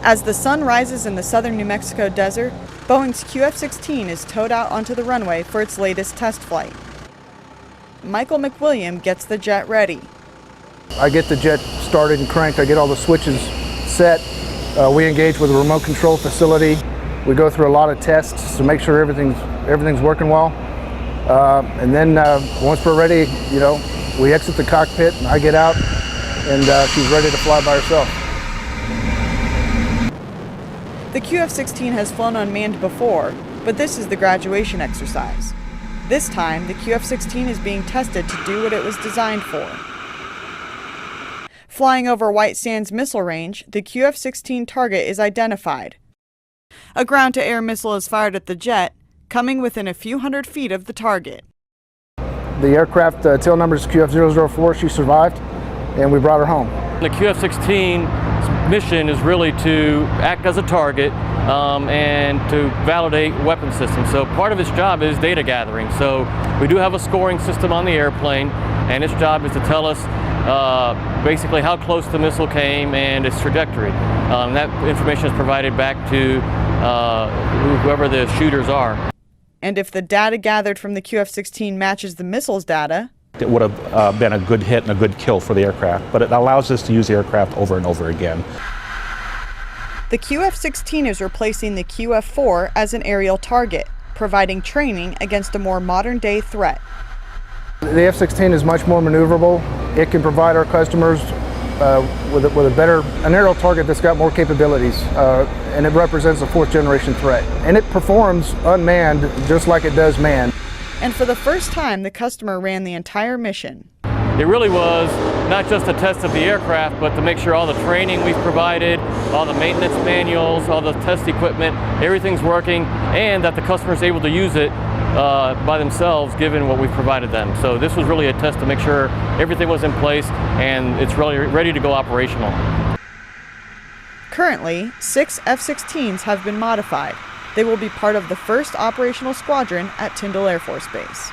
As the sun rises in the southern New Mexico desert, Boeing's QF-16 is towed out onto the runway for its latest test flight. Michael McWilliam gets the jet ready. I get the jet started and cranked. I get all the switches set. We engage with a remote control facility. We go through a lot of tests to make sure everything's working well. And then once we're ready, we exit the cockpit and I get out and she's ready to fly by herself. The QF-16 has flown unmanned before, but this is the graduation exercise. This time, the QF-16 is being tested to do what it was designed for. Flying over White Sands Missile Range, the QF-16 target is identified. A ground-to-air missile is fired at the jet, coming within a few hundred feet of the target. The aircraft tail number is QF-004. She survived, and we brought her home. The QF-16's mission is really to act as a target and to validate weapon systems. So part of its job is data gathering. So we do have a scoring system on the airplane, and its job is to tell us basically how close the missile came and its trajectory. That information is provided back to whoever the shooters are. And if the data gathered from the QF-16 matches the missile's data, it would have been a good hit and a good kill for the aircraft, but it allows us to use the aircraft over and over again. The QF-16 is replacing the QF-4 as an aerial target, providing training against a more modern-day threat. The F-16 is much more maneuverable. It can provide our customers with an aerial target that's got more capabilities, and it represents a fourth-generation threat. And it performs unmanned just like it does manned. And for the first time, the customer ran the entire mission. It really was not just a test of the aircraft, but to make sure all the training we've provided, all the maintenance manuals, all the test equipment, everything's working, and that the customer is able to use it by themselves given what we've provided them. So this was really a test to make sure everything was in place and it's really ready to go operational. Currently, 6 F-16s have been modified. They will be part of the first operational squadron at Tyndall Air Force Base.